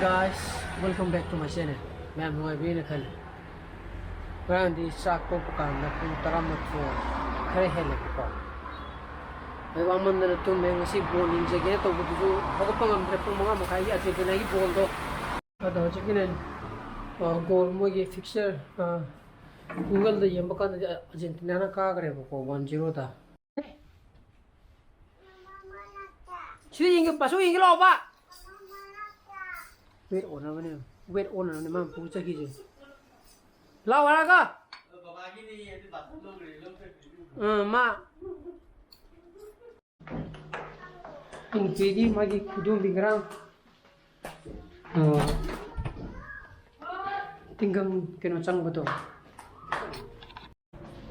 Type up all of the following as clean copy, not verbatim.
guys, welcome back to my channel. I'm going to Around the Sack Popan, the Putaramato, Kare Helico. I want the two men see born in Zagato with you, Hopam, the Pumama, I think an eight ball dog. Chicken and gold mogi fixture. Google the Yambaka Argentina Kagre for 1-0. Swing a pursuing lava. Wait on a man who's a gizzard. Lawaraga Ma in Fiji, Maggie could be ground. Tingam cannot sang but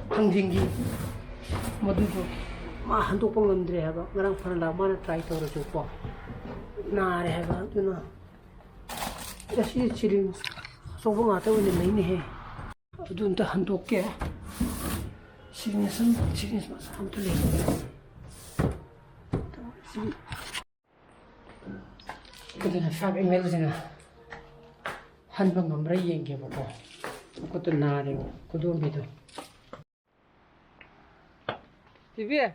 Hangingi Maduko Mahanto Pongandre have a grand Panama try to report. Nah, I have, you know. Yes, it's chilling. So long after when the main hair. Don't the hand okay. Chilling some chickens must come to live. Good in a fab emails in a handbang of Ray and give a call. Got to Nari, could do me. Tivia.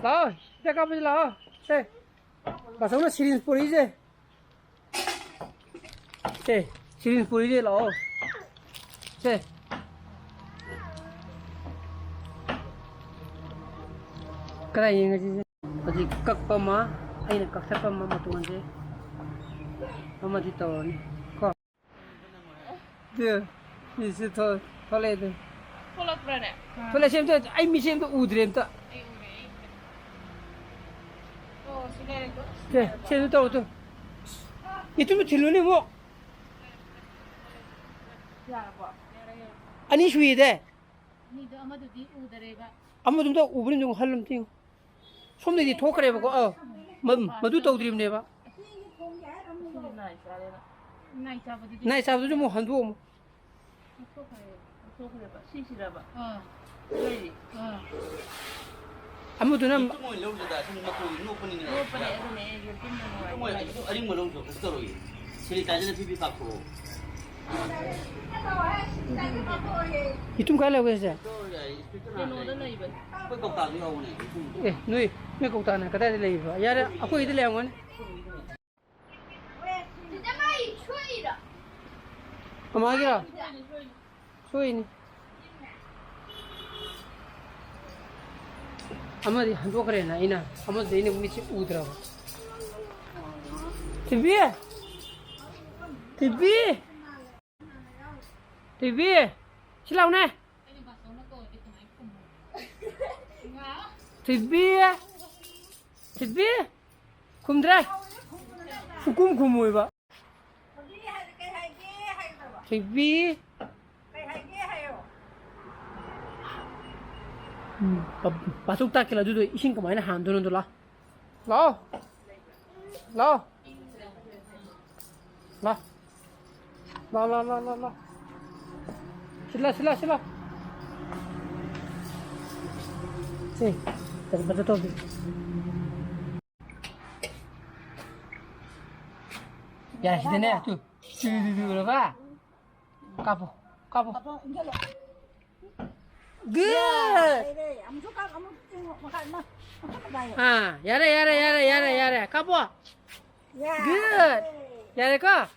Lao, take up with Lao. Say, but I'm not sitting for easy. Say, sitting for easy, Lao. Say, crying. But the Kakama, I in a Kakapama Matuanze. Amadito. There, this is a toilet. Full of runner. So let's say I miss him to Udrenta. Oh, she let it go. Yeah, say the total. It took me to walk. Yeah, but An issue there. need the Amadu di Udareva. Amadum Ubrin Hallam thing. From the talker ever go, Maduto dream never. Nice after the Mohandu. Amadunam. You took a was there. Eh, no, make out on a cadet labor. Yada, I put the lemon. Amagira. Swing. Amadi Handokarena, Ina, Amad the English Udra. TV. Chilone. TV. Kumdra. Hukum Kumuiva. TV. Pasok ta kila dudu ising kamain han doon dola. Lao. La. Sila. Si, terbaca tu. Ya, sini ni tu. Sini berapa? Kapo. Good. Ah, yare. Kapo. Good. Yare ka?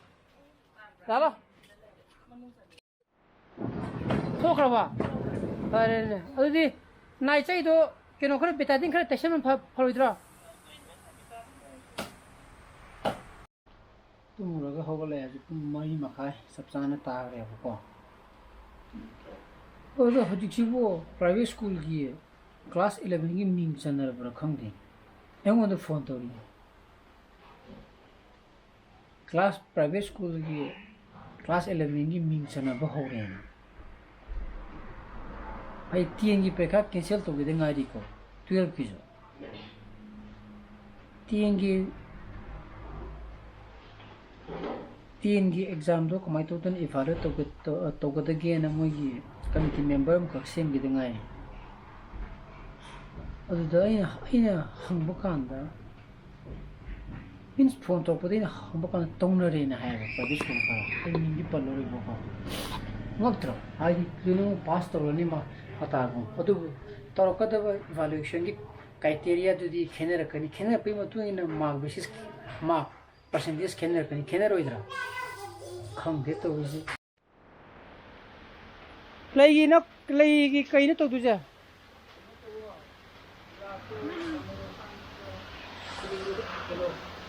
Lalu. So kerapa? Ada ni. Naik cai tu, kena kau betading kau tesmen follow itu. Tu mula kau boleh aja tu mai makai, sabsana tak ada apa. Oh, tu hujung siapa private school kiye, class 11 ni ming channel berakang deh. Yang mana phone tu ni? Class private school kiye, class 11 ni ming channel berhoreng. I TNG peka cancel to with the ID ko 12 piso. TNG exam do kamai to tan ifare to go the gain na mogi committee member ko sem gi dengai. Adu da ina hangbu kanda means phone ꯇꯧꯔꯛꯄꯗ ꯑꯩꯅ ꯍꯪꯕ ꯀꯥꯟꯗ ꯇꯧꯅꯔꯦꯅ ꯍꯥꯏꯌꯦꯕ disco ꯈꯔ ꯑꯩ ꯃꯤꯡꯗꯤ ꯄꯜꯂꯔꯣꯏꯕꯀꯣ ꯉꯛꯇ꯭ꯔꯣ ꯍꯥꯏꯗꯤ ꯀꯩꯅꯣ ꯄꯥꯁ ꯇꯧꯔꯅꯤ ꯃꯇꯥꯒꯨꯝ ꯑꯗꯨꯕꯨ ꯇꯧꯔꯛꯀꯗꯕ ꯏꯚꯥꯂꯨꯌꯦꯁꯟꯒꯤ ꯀ꯭ꯔꯥꯏꯇꯦꯔꯤꯌꯥꯗꯨꯗꯤ ꯈꯦꯠꯅꯔꯛꯀꯅꯤ ꯈꯦꯠꯅꯔꯛꯄꯒꯤ ꯃꯇꯨꯡ ꯏꯟꯅ ꯃꯥꯔꯛ ꯕꯦꯁꯤꯁ ꯃꯥꯔꯛ ꯄꯥꯔꯁꯦꯟꯇꯦꯖ ꯈꯦꯠꯅꯔꯛꯀꯅꯤ ꯈꯦꯠꯅꯔꯣꯏꯗ꯭ꯔꯥ ꯈꯪꯗꯦ ꯇꯧꯔꯤꯁꯦ ꯂꯩꯒꯤ ꯀꯩꯅꯣ ꯇꯧꯗꯣꯏꯁꯦ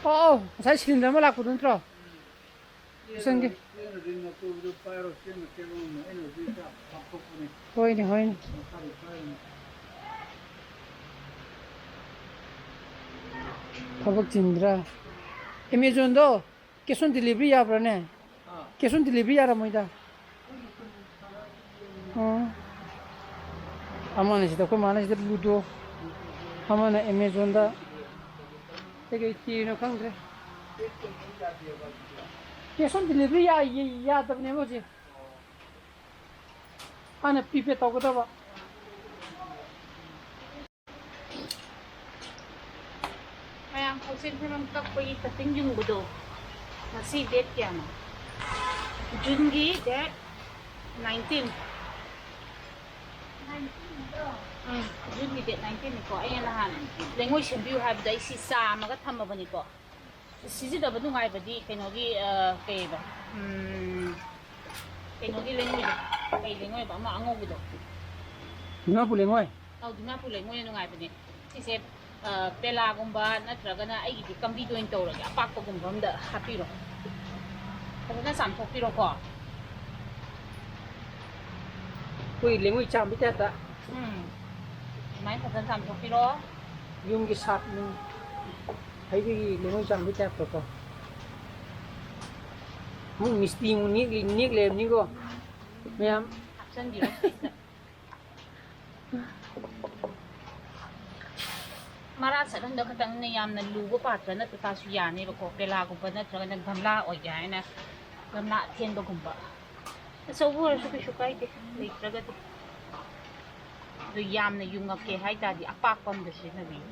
ꯑꯣ ꯉꯁꯥꯏ ꯁꯤꯂꯤꯟꯗꯔ ꯑꯃ ꯂꯥꯛꯄꯗꯣ ꯅꯠꯇ꯭ꯔꯣ ꯆꯪꯒꯦ ꯍꯣꯏꯅꯦ ꯍꯣꯏꯅꯦ ꯊꯕꯛ ꯆꯤꯟꯗ꯭ꯔꯥ ꯑꯦꯃꯦꯖꯣꯟꯗꯣ ꯀꯦꯁ ꯑꯣꯟ ꯗꯤꯂꯤꯚꯔꯤ ꯌꯥꯕ꯭ꯔꯥꯅꯦ ꯀꯦꯁ ꯑꯣꯟ ꯗꯤꯂꯤꯚꯔꯤ ꯌꯥꯔꯝꯃꯣꯏꯗ ꯑꯃꯅ ꯁꯤꯗ ꯑꯩꯈꯣꯏ ꯃꯥꯅ ꯁꯤꯗ ꯂꯨꯗꯣ ꯑꯃꯅ ꯑꯦꯃꯦꯖꯣꯟꯗ ꯀꯩꯀꯩ ꯊꯤꯔꯤꯅꯣ ꯈꯪꯗ꯭ꯔꯦ ꯀꯦꯁ ꯑꯣꯟ ꯗꯤꯂꯤꯚꯔꯤ ꯌꯥꯗꯕꯅꯦꯕ ꯍꯧꯖꯤꯛ ꯍꯥꯟꯅ ꯄ꯭ꯔꯤꯄꯦꯗ ꯇꯧꯒꯗꯕ ꯃꯌꯥꯝ ꯄꯣꯠꯁꯦ ꯐꯤꯂꯝ ꯀꯛꯄꯒꯤ ꯀꯠꯇꯤꯡ ꯌꯨꯡꯕꯗꯣ ꯉꯁꯤ ꯗꯦꯠ ꯀꯌꯥꯅꯣ ꯖꯨꯟꯒꯤ ꯗꯦꯠ 19 ꯖꯨꯟꯒꯤ ꯗꯦꯠ 19니ꯀꯣ ꯑꯩꯅ ꯅꯍꯥꯟ ꯂꯩꯉꯣꯏ ꯁꯦꯝꯕꯤꯌꯨ ꯍꯥꯏꯕꯗ ꯑꯩ ꯁꯤ ꯆꯥꯝꯃꯒ ꯊꯝꯃꯕꯅꯤꯀꯣ ꯁꯤꯖꯤꯟꯅꯕ ꯅꯨꯡꯉꯥꯏꯕꯗꯤ ꯀꯩꯅꯣꯒꯤ ꯀꯩꯕ ꯀꯩꯅꯣꯒꯤ ꯂꯩꯉꯣꯏꯗꯣ ꯀꯩ ꯂꯩꯉꯣꯏꯕ ꯑꯃ ꯑꯉꯧꯕꯗꯣ ꯗꯤꯃꯥꯄꯨꯔ ꯂꯩꯉꯣꯏ ꯗꯤꯃꯥꯄꯨꯔ ꯂꯩꯉꯣꯏꯅ ꯅꯨꯡꯉꯥꯏꯕꯅꯦ ꯁꯤꯁꯦ ꯄꯦꯂꯥꯒꯨꯝꯕ ꯅꯠꯇ꯭ꯔꯒꯅ ꯑꯩꯒꯤꯗꯤ ꯀꯝꯕꯤꯗ ꯑꯣꯏꯅ ꯇꯧꯔꯒꯦ ꯑꯄꯥꯛꯄꯒꯨꯝꯕ ꯑꯝꯗ ꯍꯥꯞꯄꯤꯔꯣ ꯐꯖꯅ ꯆꯥꯝꯊꯣꯛꯄꯤꯔꯣꯀꯣ ꯑꯩꯈꯣꯏ ꯂꯩꯉꯣꯏ ꯆꯥꯝꯕꯩ ꯇꯥꯏꯞꯇ ꯑꯗꯨꯃꯥꯏꯅ ꯐꯖꯅ ꯆꯥꯝꯊꯣꯛꯄꯤꯔꯣ ꯌꯨꯝꯒꯤ ꯁꯥꯠ ꯅꯨꯡ ꯍꯩꯕꯒꯤ ꯂꯩꯉꯣꯏ ꯆꯥꯝꯕꯩ ꯇꯥꯏꯞꯇꯀꯣ ꯑꯃꯨꯛ ꯃꯤꯁꯇ꯭ꯔꯤ ꯑꯃꯨꯛ ꯅꯦꯛ ꯂꯩꯔꯕꯅꯤꯀꯣ ꯃꯌꯥꯝ ꯍꯥꯞꯆꯟꯕꯤꯔꯣ ꯁꯤꯗ ꯃꯔꯥ ꯆꯠꯍꯟꯕ ꯈꯛꯇꯪꯅ ꯌꯥꯝꯅ ꯂꯨꯕ ꯄꯥꯇ꯭ꯔ ꯅꯠꯇ ꯇꯥꯁꯨ ꯌꯥꯅꯦꯕꯀꯣ ꯄꯦꯂꯥꯒꯨꯝꯕ ꯅꯠꯇ꯭ꯔꯒꯅ ꯒꯝꯂꯥ ꯑꯣꯏꯒꯦ ꯍꯥꯏꯅ ꯒꯝꯂꯥ ꯑꯊꯦꯟꯕꯒꯨꯝꯕ ꯑꯆꯧꯕ ꯑꯣꯏꯔꯁꯨ ꯀꯩꯁꯨ ꯀꯥꯏꯗꯦ ꯂꯩꯇ꯭ꯔꯒꯗꯤ ꯑꯗꯨ ꯌꯥꯝꯅ ꯌꯨꯡꯉꯛꯀꯦ ꯍꯥꯏꯇꯥꯔꯗꯤ ꯑꯄꯥꯛꯄ ꯑꯝꯗ ꯁꯤꯖꯤꯟꯅꯕꯤꯌꯨ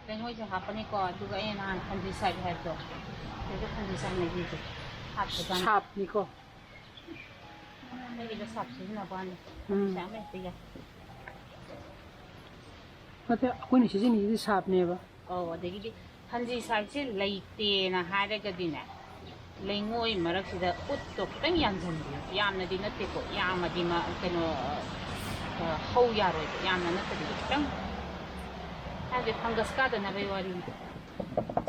ꯂꯩꯉꯣꯏꯁꯦ ꯍꯥꯞꯄꯅꯤꯀꯣ ꯑꯗꯨꯒ ꯑꯩꯅ ꯅꯍꯥꯟ ꯐꯟꯗꯤꯁꯥꯏꯠ ꯍꯥꯏꯕꯗꯣ ꯁꯤꯗ ꯐꯟꯗꯤꯁꯥꯏꯠ ꯂꯩꯕꯤꯁꯦ ꯍꯥꯞꯄꯀꯥꯟꯗ ꯁꯥꯞꯅꯤꯀꯣ ꯑꯩꯒꯤꯗ ꯁꯥꯞ ꯁꯤꯖꯤꯟꯅꯕ ꯋꯥꯅꯤ ꯐꯟꯗꯤꯁꯥꯏꯠ ꯑꯃ ꯍꯦꯛꯇ ꯌꯥꯏ ꯅꯠꯇꯦ ꯑꯩꯈꯣꯏꯅ ꯁꯤꯖꯤꯟꯅꯔꯤꯁꯤꯗꯤ ꯁꯥꯞꯅꯦꯕ ꯑꯗꯒꯤꯗꯤ ꯐꯟꯗꯤꯁꯥꯏꯠꯁꯦ ꯂꯩꯇꯦꯅ ꯍꯥꯏꯔꯒꯗꯤꯅꯦ ꯂꯩꯉꯣꯏ ꯃꯔꯛꯁꯤꯗ ꯎꯠꯇꯣ ꯈꯤꯇꯪ ꯌꯥꯟꯁꯤꯟꯕꯤꯌꯨ ꯌꯥꯝꯅꯗꯤ ꯅꯠꯇꯦꯀꯣ ꯌꯥꯝꯃꯗꯤ ꯀꯩꯅꯣ ꯍꯧ ꯌꯥꯔꯣꯏꯕ ꯌꯥꯝꯅ ꯅꯠꯇꯕꯤꯗ ꯈꯤꯇꯪ ꯍꯥꯏꯕꯗꯤ ꯐꯪꯒꯁ ꯀꯥꯗꯅꯕꯒꯤ ꯋꯥꯔꯤꯅꯤ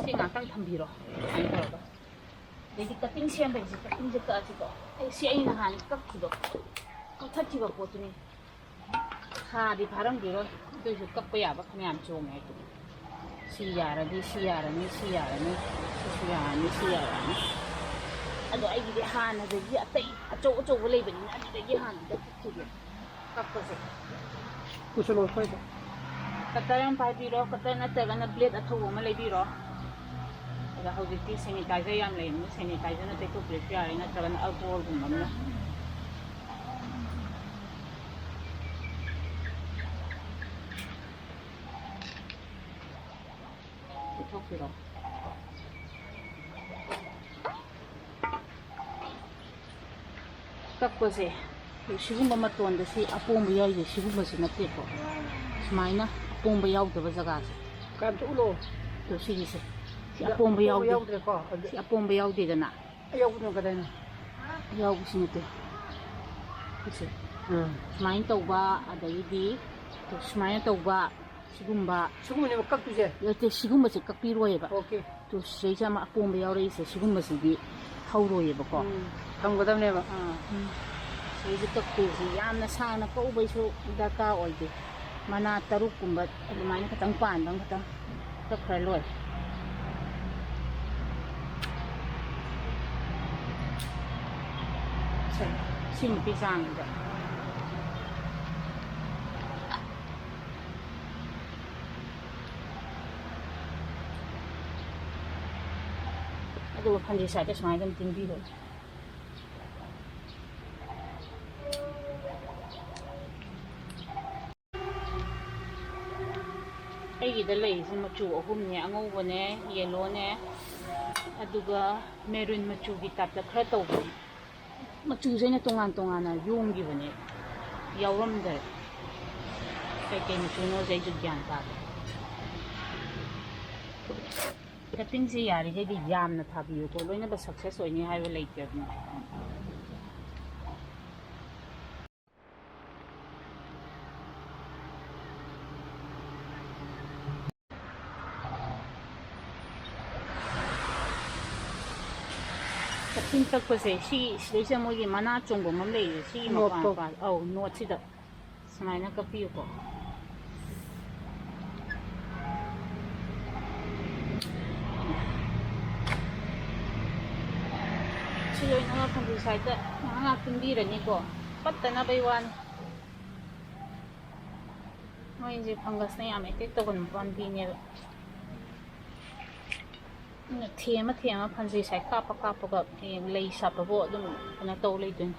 ꯁꯤ ꯉꯥꯛꯇꯪ ꯊꯝꯕꯤꯔꯣ ꯁꯨꯃꯥꯏꯅ ꯇꯧꯔꯒ ꯑꯗꯩꯗꯤ ꯀꯠꯇꯤꯡ ꯁꯦꯝꯕꯩꯁꯦ ꯀꯠꯇꯤꯡꯁꯦ ꯀꯛꯑꯁꯤꯀꯣ ꯁꯤ ꯑꯩ ꯅꯍꯥꯟ ꯀꯛꯈꯤꯕ ꯀꯛꯊꯠꯈꯤꯕ ꯄꯣꯠꯇꯨꯅꯤ ꯊꯥꯗꯤ ꯐꯥꯔꯝꯈꯤꯔꯣꯏ ꯑꯗꯨꯏꯁꯨ ꯀꯛꯄ ꯌꯥꯕ ꯐꯅꯌꯥꯝ ꯆꯣꯡꯉꯦ ꯑꯩꯗꯤ ꯁꯤ ꯌꯥꯔꯗꯤ ꯁꯤ ꯌꯥꯔꯅꯤ ꯁꯤ ꯌꯥꯔꯅꯤ ꯁꯤꯁꯨ ꯌꯥꯔꯅꯤ ꯁꯤ ꯌꯥꯔꯅꯤ ꯑꯗꯣ ꯑꯩꯒꯤꯗꯤ ꯍꯥꯟꯅꯗꯒꯤ ꯑꯇꯩ ꯑꯆꯧ ꯑꯆꯧꯕ ꯂꯩꯕꯅꯤꯅ ꯑꯗꯨꯗꯒꯤ ꯍꯥꯟꯅꯗ ꯀꯛꯈꯤꯒꯦ ꯀꯛꯄꯁꯦ ꯄꯨꯁꯜꯂꯣ ꯁ꯭ꯋꯥꯏꯗ ꯀꯠꯇꯔ ꯑꯃ ꯄꯥꯏꯕꯤꯔꯣ ꯀꯠꯇꯔ ꯅꯠꯇ꯭ꯔꯒꯅ ꯕ꯭ꯂꯦꯗ ꯑꯊꯧꯕ ꯑꯃ ꯂꯩꯕꯤꯔꯣ ꯑꯗ ꯍꯧꯖꯤꯛꯇꯤ ꯁꯦꯅꯤꯇꯥꯏꯖꯔ ꯌꯥꯝ ꯂꯩꯕꯅꯤ ꯁꯦꯅꯤꯇꯥꯏꯖꯔꯅ ꯇꯩꯊꯣꯛꯄꯤꯔꯁꯨ ꯌꯥꯔꯦ ꯅꯠꯇ꯭ꯔꯒꯅ ꯑꯜꯀꯣꯍꯣꯜꯒꯨꯝꯕ ꯑꯃꯅ ꯇꯩꯊꯣꯛꯄꯤꯔꯣ ꯀꯛꯄꯁꯦ ꯁꯤꯒꯨꯝꯕ ꯃꯇꯣꯟꯗ ꯁꯤ ꯑꯄꯣꯝꯕ ꯌꯥꯎꯔꯤꯁꯦ ꯁꯤꯒꯨꯝꯕꯁꯤ ꯅꯠꯇꯦꯀꯣ ꯁꯨꯃꯥꯏꯅ ꯑꯄꯣꯝꯕ ꯌꯥꯎꯗꯕ ꯖꯒꯥꯁꯦ ꯀꯥꯝꯇ ꯎꯠꯂꯣ ꯑꯗꯣ ꯁꯤꯒꯤꯁꯦ ꯁꯤ ꯑꯄꯣꯝꯕ ꯌꯥꯎꯗꯦ ꯌꯥꯎꯗ꯭ꯔꯦꯀꯣ ꯁꯤ ꯑꯄꯣꯝꯕ ꯌꯥꯎꯗꯦꯗꯅ ꯌꯥꯎꯕꯗꯣ ꯀꯗꯥꯏꯅꯣ ꯌꯥꯎꯕꯁꯤ ꯅꯠꯇꯦ ꯁꯤꯁꯦ ꯁꯨꯃꯥꯏꯅ ꯇꯧꯕ ꯑꯗꯒꯤꯗꯤ ꯁꯨꯃꯥꯏꯅ ꯇꯧꯕ ꯁꯤꯒꯨꯝꯕꯅꯦꯕ ꯀꯛꯇꯣꯏꯁꯦ ꯅꯠꯇꯦ ꯁꯤꯒꯨꯝꯕꯁꯦ ꯀꯛꯄꯤꯔꯣꯏꯕ ꯑꯣꯀꯦ ꯇꯣ ꯁꯤꯗꯩꯁꯦ ꯑꯃ ꯑꯄꯣꯝꯕ ꯌꯥꯎꯔꯛꯏꯁꯦ ꯁꯤꯒꯨꯝꯕꯁꯤꯗꯤ ꯍꯧꯔꯣꯏꯌꯦꯕꯀꯣ ꯊꯝꯒꯗꯕꯅꯦꯕ ꯁꯤꯗꯩꯁꯦ ꯀꯛꯇꯣꯏꯁꯤ ꯌꯥꯝꯅ ꯁꯥꯡꯅ ꯀꯛꯎꯕꯩꯁꯨ ꯗꯔꯀꯥꯔ ꯑꯣꯏꯗꯦ ꯃꯅꯥ 6ꯀꯨꯝꯕ ꯑꯗꯨꯃꯥꯏꯅ ꯈꯤꯇꯪ ꯄꯥꯟꯕ ꯈꯤꯇꯪ ꯀꯛꯈ꯭ꯔ ꯂꯣꯏꯔꯦ ꯁꯤꯃꯨꯛꯀꯤ ꯆꯥꯡꯗ ꯑꯗꯨꯒ ꯐꯟꯗꯤ ꯁꯥꯏꯗ ꯁꯨꯃꯥꯏꯅ ꯑꯗꯨꯝ ꯇꯤꯡꯕꯤꯔꯣ ꯑꯩꯒꯤꯗ ꯂꯩꯔꯤꯁꯦ ꯃꯆꯨ ꯑꯍꯨꯝꯅꯦ ꯑꯉꯧꯕꯅꯦ ꯌꯦꯜꯂꯣꯅꯦ ꯑꯗꯨꯒ ꯃꯦꯔꯨꯟ ꯃꯆꯨꯒꯤ ꯇꯥꯏꯞꯇ ꯈꯔ ꯇꯧꯕꯅꯦ ꯃꯆꯨꯁꯦ ꯑꯩꯅ ꯇꯣꯉꯥꯟ ꯇꯣꯉꯥꯟꯅ ꯌꯣꯝꯈꯤꯕꯅꯦ ꯌꯥꯎꯔꯝꯗ꯭ꯔꯦ ꯀꯩꯀꯩ ꯃꯆꯨꯅꯣꯁꯦ ꯑꯩꯁꯨ ꯒ꯭ꯌꯥꯟ ꯇꯥꯗꯦ ꯀꯠꯇꯤꯡꯁꯦ ꯌꯥꯔꯤꯈꯩꯗꯤ ꯌꯥꯝꯅ ꯊꯥꯕꯤꯌꯨꯀꯣ ꯂꯣꯏꯅꯕ ꯁꯛꯁꯦꯁ ꯑꯣꯏꯅꯤ ꯍꯥꯏꯕ ꯂꯩꯇꯕꯅꯤ ꯀꯠꯇꯤꯡ ꯀꯛꯄꯁꯦ ꯁꯤꯗꯩꯁꯤꯗ ꯃꯣꯏꯒꯤ ꯃꯅꯥ ꯆꯣꯡꯕ ꯑꯃ ꯂꯩꯔꯦ ꯁꯤꯒꯤ ꯃꯄꯥꯟ ꯑꯧ ꯅꯣꯠꯁꯤꯗ ꯁꯨꯃꯥꯏꯅ ꯀꯛꯄꯤꯌꯨꯀꯣ ꯁꯤ ꯂꯣꯏꯅꯃꯛ ꯐꯟꯗꯤ ꯁꯥꯏꯗ ꯉꯥꯏꯍꯥꯛ ꯇꯤꯡꯕꯤꯔꯅꯤꯀꯣ ꯄꯠꯇꯅꯕꯩ ꯋꯥꯅꯤ ꯃꯣꯏꯁꯦ ꯐꯪꯒꯁꯅ ꯌꯥꯝ ꯑꯦꯇꯦꯛ ꯇꯧꯒꯟꯕ ꯄꯥꯝꯕꯤꯅꯦꯕ ꯊꯦꯝꯃ ꯐꯟꯗꯤ ꯁꯥꯏꯗ ꯀꯥꯞꯄꯒ ꯂꯩ ꯁꯥꯠꯄꯕꯨ ꯑꯗꯨꯝ ꯀꯩꯅꯣ ꯇꯧ ꯂꯩꯗꯣꯏꯅꯤ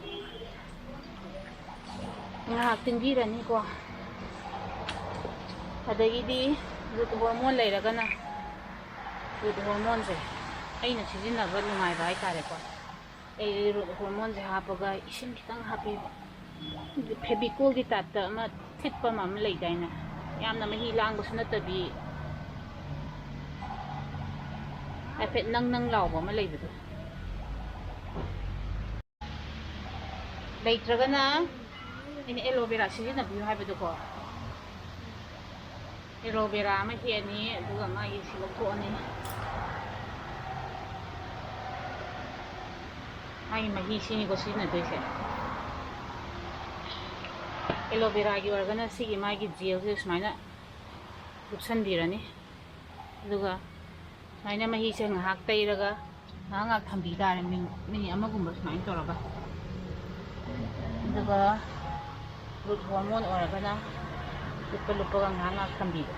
ꯉꯥꯏꯍꯥꯛ ꯇꯤꯡꯕꯤꯔꯅꯤꯀꯣ ꯑꯗꯒꯤꯗꯤ ꯔꯨꯠ ꯍꯣꯔꯃꯣꯟ ꯂꯩꯔꯒꯅ ꯔꯨꯠ ꯍꯣꯔꯃꯣꯟꯁꯦ ꯑꯩꯅ ꯁꯤꯖꯤꯟꯅꯕ ꯅꯨꯡꯉꯥꯏꯕ ꯍꯥꯏꯇꯥꯔꯦꯀꯣ ꯑꯩ ꯔꯨꯠ ꯍꯣꯔꯃꯣꯟꯁꯦ ꯍꯥꯞꯄꯒ ꯏꯁꯤꯡ ꯈꯤꯇꯪ ꯍꯥꯞꯄꯤꯕ ꯐꯦꯕꯤꯀꯣꯜꯒꯤ ꯇꯥꯏꯞꯇ ꯑꯃ ꯊꯤꯠꯄ ꯑꯃ ꯂꯩꯗꯥꯏꯅꯦ ꯌꯥꯝꯅ ꯃꯍꯤ ꯂꯥꯡꯕꯁꯨ ꯅꯠꯇꯕꯤ ꯍꯥꯏꯐꯦꯠ ꯅꯪ ꯂꯥꯎꯕ ꯑꯃ ꯂꯩꯕꯗꯣ ꯂꯩꯇ꯭ꯔꯒꯅ ꯑꯩꯅ ꯑꯦꯂꯣꯚꯦꯔꯥ ꯁꯤꯖꯤꯟꯅꯕꯤꯌꯨ ꯍꯥꯏꯕꯗꯣꯀꯣ ꯑꯦꯂꯣꯚꯦꯔꯥ ꯑꯃ ꯍꯦꯛꯑꯅꯤ ꯑꯗꯨꯒ ꯃꯥꯒꯤ ꯁꯤ ꯂꯧꯊꯣꯛꯑꯅꯤ ꯃꯥꯒꯤ ꯃꯍꯤꯁꯤꯅꯤꯀꯣ ꯁꯤꯖꯤꯟꯅꯗꯣꯏꯁꯦ ꯑꯦꯂꯣꯚꯦꯔꯥꯒꯤ ꯑꯣꯏꯔꯒꯅ ꯁꯤꯒꯤ ꯃꯥꯒꯤ ꯖꯦꯜꯁꯦ ꯁꯨꯃꯥꯏꯅ ꯂꯨꯞꯁꯟꯕꯤꯔꯅꯤ ꯑꯗꯨꯒ ꯁꯨꯃꯥꯏꯅ ꯃꯍꯤꯁꯦ ꯉꯥꯏꯍꯥꯛ ꯇꯩꯔꯒ ꯉꯥꯏꯍꯥꯛ ꯊꯝꯕꯤ ꯇꯥꯔꯦ ꯃꯤꯅꯤꯠ ꯑꯃꯒꯨꯝꯕ ꯁꯨꯃꯥꯏꯅ ꯇꯧꯔꯒ ꯑꯗꯨꯒ ꯔꯨꯠ ꯍꯣꯔꯃꯣꯟ ꯑꯣꯏꯔꯒꯅ ꯂꯨꯞꯄꯒ ꯉꯥꯏꯍꯥꯛ ꯊꯝꯕꯤꯕ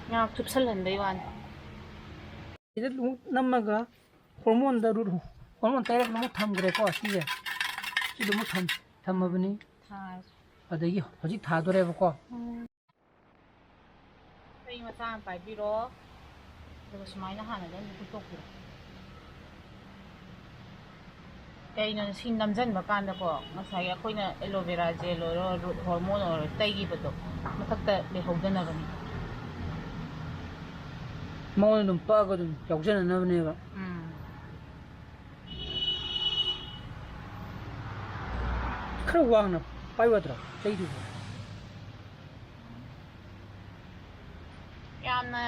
ꯉꯥꯏꯍꯥꯛ ꯆꯨꯞꯁꯜꯍꯟꯕꯩ ꯋꯥꯅꯤ ꯁꯤꯗ ꯅꯝꯃꯒ ꯍꯣꯔꯃꯣꯟꯗ ꯔꯨꯠ ꯍꯣꯔꯃꯣꯟ ꯇꯩꯔꯒ ꯑꯃꯨꯛ ꯊꯝꯈ꯭ꯔꯦꯀꯣ ꯁꯤꯁꯦ ꯁꯤꯗ ꯑꯃꯨꯛ ꯊꯝꯃꯕꯅꯤ ꯑꯗꯒꯤ ꯍꯧꯖꯤꯛ ꯊꯥꯗꯣꯔꯦꯕꯀꯣ ꯆꯩ ꯃꯆꯥ ꯑꯃ ꯄꯥꯏꯕꯤꯔꯣ ꯑꯗꯨꯒ ꯁꯨꯃꯥꯏꯅ ꯍꯥꯟꯅ ꯑꯗꯨꯝ ꯐꯨꯠꯇꯣꯛꯄꯤꯔꯣ ꯀꯩꯅꯣ ꯁꯤ ꯅꯝꯁꯤꯟꯕ ꯀꯥꯟꯗꯀꯣ ꯉꯁꯥꯏꯒꯤ ꯑꯩꯈꯣꯏꯅ ꯑꯦꯂꯣꯚꯦꯔꯥ ꯖꯦꯜ ꯑꯣꯏꯔꯣ ꯔꯨꯠ ꯍꯣꯔꯃꯣꯟ ꯑꯣꯏꯔꯣ ꯇꯩꯈꯤꯕꯗꯣ ꯃꯊꯛꯇ ꯂꯩꯍꯧꯗꯅꯕꯅꯤ ꯃꯉꯣꯟꯗ ꯑꯗꯨꯝ ꯄꯛꯑꯒ ꯑꯗꯨꯝ ꯌꯥꯎꯖꯅꯅꯕꯅꯦꯕ खर वांगना पाइवद्रा चैदुबो यामना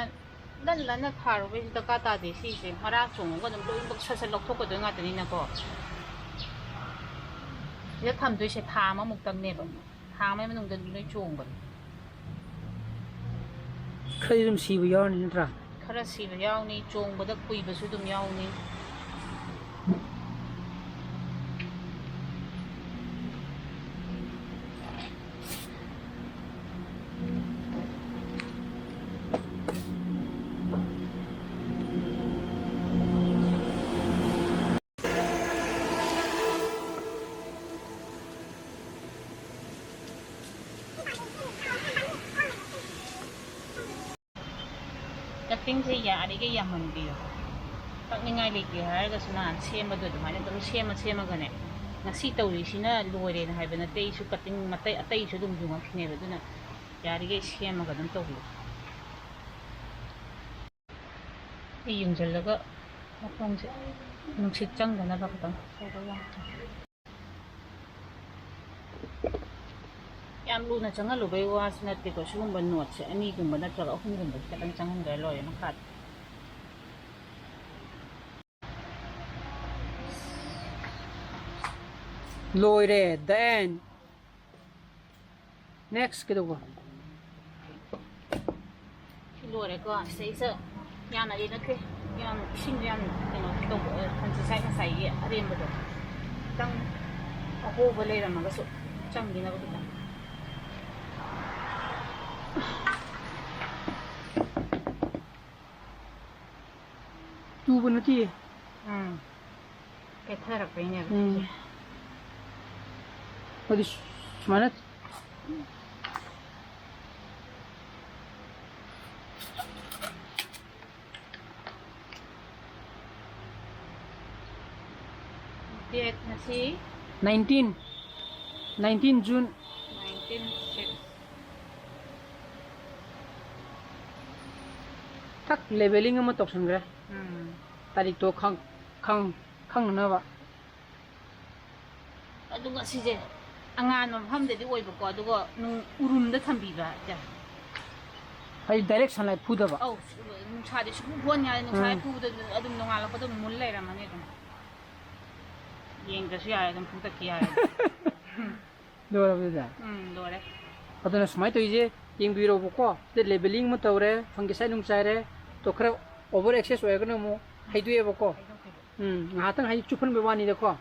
ꯂꯟꯅ ꯊꯥꯔꯨꯕꯩꯁꯨ ꯗꯔꯀꯥꯔ ꯇꯥꯗꯦ ꯁꯤꯁꯦ ꯃꯔꯥ ꯆꯣꯡꯉꯒ ꯑꯗꯨꯝ ꯂꯣꯏꯅꯃꯛ ꯁꯠ ꯂꯧꯊꯣꯛꯀꯗꯣꯏ ꯉꯥꯛꯇꯅꯤꯅꯀꯣ ꯁꯤꯗ ꯊꯝꯗꯣꯏꯁꯦ ꯊꯥ ꯑꯃꯃꯨꯛꯇꯪꯅꯦꯕ ꯊꯥ ꯑꯃꯒꯤ ꯃꯅꯨꯡꯗ ꯂꯣꯏ ꯆꯣꯡꯕꯅꯤ खर ꯑꯗꯨꯝ ꯁꯤꯕ ꯌꯥꯎꯔꯅꯤ ꯅꯠꯇ꯭ꯔꯥ खर सीबा यावनी चोंगबदा कुइबसु दुम यावनी कटिंग से यारिगे यामनबियो तकनिंगाई लेके हारगसु नान सेमबदो दुमाइना दum सेमगने ngasi tawrisina loire na haiba na tei su cutting matai atai su dum junga khine ba duna yarige semaga dum tawbi ei yungjallaga mafongse nungsit changdana ba khatang tawba yam luna changalubai was natte ko sugumba note ani gumba natraga ahumgumba khatang changhanga loire na khat loire the end next kidogo loire ko sei sa yana ri na ke yan sing yan kino to kansi sai na sai ye arem bodo tang aho bole ra maga so chang dina bodo ꯂꯨꯕ ꯅꯠꯇꯦ ꯀꯦꯊꯔꯛꯄꯩꯅꯦꯕ ꯑꯗꯨ ꯁꯨꯃꯥꯏꯅ date ngasi 19 June 19/6 tak leveling ama toksangra tarik to khang na ba aduga sije angan mafamdadi oibako aduga urumda thambiba ja hai direct sunlight phuda ba au nungsadi su phon ya nungsai phuda adum nongala ko dum mul leiramani dum yengdasu ya dum phukta kiya dora bida dore aduna smai to ije yengbiro boko the labeling ma tawre fungisai nungsaire to khara over access oigana mo haiduye boko ngatang hai chuphan bewani dekho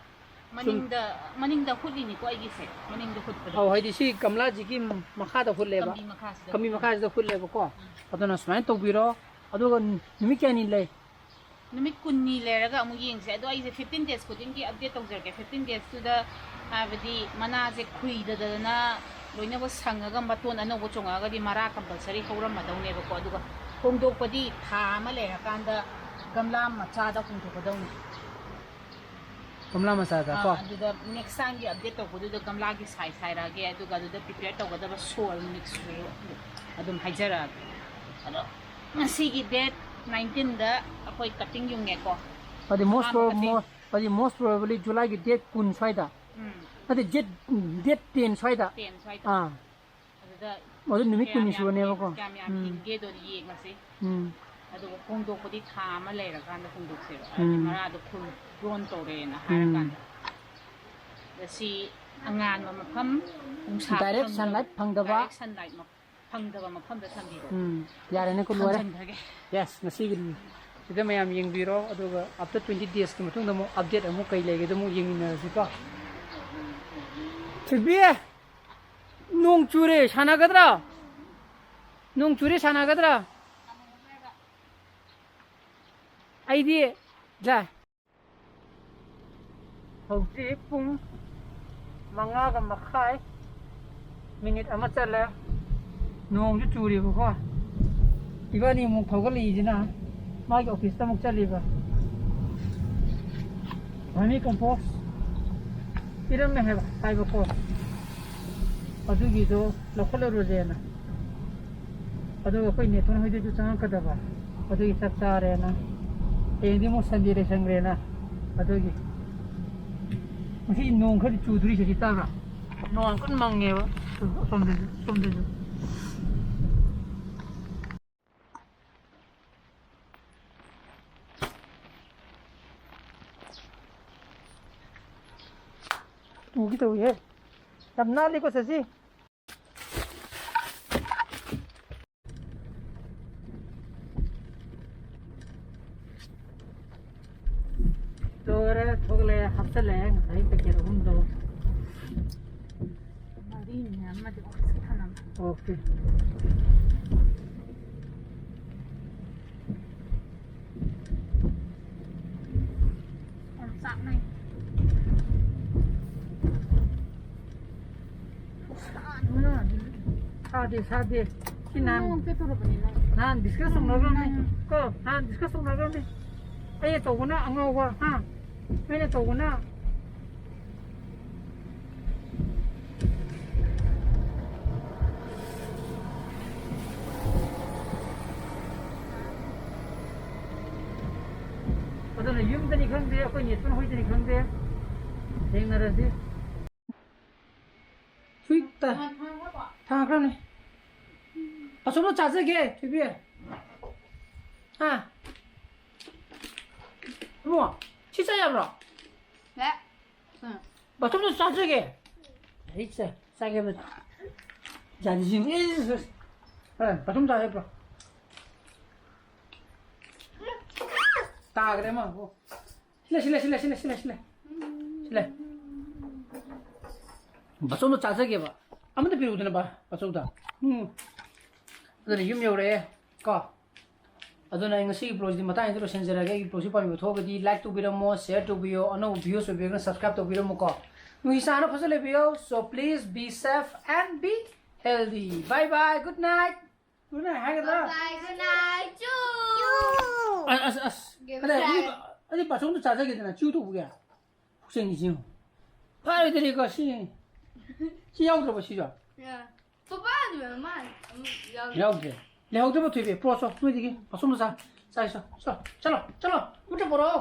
maningda khudini ko aigi se maningda khud pa au haidi si kamla ji ki makha da khud leba kami makha da khud leba ko aduna smai to biro aduga nimi kyani lei numit kunni leraga amu yengse ado aise 15 days khudingi update tawjerge 15 days to the abadi mana je khuida dana loina bo sangaga maton anobo chongaga di mara compulsory hauram madawne ba ko aduga hongdokpadi tha ama lera kanda gamla macha da hongdokpadawni kamla masa da ko aduga next time gi update tawbudu da gamla gi sai rage aduga da prepare tawgada ba soil mix we adum haijara ado ngasi gi date 19 da akoi cutting yung ne ko adi most probably July gi date kun saida adi date 10 saida 10 saida aduda adu nimi kun su ne ba ko ge do yi ngasi adu kongdok podi tha ma leira kanda kongdok se mara do kun ron tore na har kan da si angan ma mafam ungsa direct sunlight phangdaba sunlight ma phangdaba mafam da thambi yare ne ko lore yes ngasi gi sida mayam yengbiro aduga after 20 days ki matung da mo update amu kai lege da mo yengina si ko chibi nong chure sanagadra aidi ja hauti pung manga ga makhai minute ama chala nong ju churi ko ibani mu thogali jina magi office ta muk chaliba ami compost iram me hai hai ko adugi do local rojena adu koi ne ton hoide ju chang ka daba adugi sak tare na endi mo sanjire sangre na adugi masi nong khadi chuduri se ta ba nong kun mangne ba somde tu gitu ya tamna li ko sasi tore thogle hafsale ai te ke rum do mari ne amma de office thanam okay sak nai सादे कि नान नान discuss नगरने को नान discuss नगरने ए तोगना अंगवा हा मैंने तोगना 어떤 유명들이 그런데 어떤 예쁜 호이들이 그런데 행나라지 수익다 다 그러네 좀더 짜증게 비비 아 뭐 치사야 브로 네 좀더 짜증게 있어 싸게 뭐 자지 좀 있어 좀 짜게 브로 다 그래 뭐 실례 좀더 짜증게 봐 아무도 필요 없잖아 봐. 맞습니다. 그다음에 유명해. 가. ꯑꯗꯨꯅ ꯑꯩ ꯉꯁꯤꯒꯤ ꯕ꯭ꯂꯣꯒꯁꯤꯗꯤ ꯃꯇꯥꯡ ꯑꯁꯤꯗ ꯂꯣꯏꯁꯤꯟꯖꯔꯒꯦ ꯑꯩꯒꯤ ꯕ꯭ꯂꯣꯒꯁꯤ ꯄꯥꯝꯕꯤꯕ ꯊꯣꯛꯑꯒꯗꯤ ꯂꯥꯏꯛ ꯇꯧꯕꯤꯔꯝꯃꯣ ꯁꯤꯌꯔ ꯇꯧꯕꯤꯌꯣ ꯑꯅꯧꯕ ꯚꯤꯌꯨꯁ ꯑꯣꯏꯕꯤꯔꯒꯅ ꯁꯕꯁꯀ꯭ꯔꯥꯏꯕ ꯇꯧꯕꯤꯔꯝꯃꯣꯀꯣ ꯅꯨꯡꯁꯤ ꯆꯥꯟꯅ ꯐꯖꯅ ꯂꯩꯕꯤꯌꯣ so please be safe and be healthy bye bye good night ꯍꯥꯏꯒꯗ꯭ꯔꯥ Good night, choo. ꯑꯁ ꯑꯗꯨ ꯄꯥꯁꯣꯡꯗꯣ ꯆꯥꯖꯒꯦꯗꯅ ꯆꯨ ꯇꯧꯕꯒꯦ ꯍꯨꯁꯦꯟꯒꯤꯁꯤꯡ ꯐꯔꯦꯗꯅꯤꯀꯣ ꯁꯤ ꯌꯥꯎꯗ꯭ꯔꯕ ꯁꯤꯁꯨ Yeah. Papa, do you mind? ꯌꯥꯎꯗ꯭ꯔꯦ ꯂꯩꯍꯧꯗ꯭ꯔꯕ ꯊꯣꯏꯕꯤ ꯄ꯭ꯔꯣꯁꯣ ꯅꯣꯏꯗꯒꯤ ꯄꯥꯁꯣꯡꯗꯣ ꯆꯥ ꯆꯥꯏꯁꯣ ꯆꯠꯂꯣ ꯆꯠꯂꯣ ꯆꯠꯂꯣ ꯃꯨꯠꯇ ꯄꯨꯔꯛꯑꯣ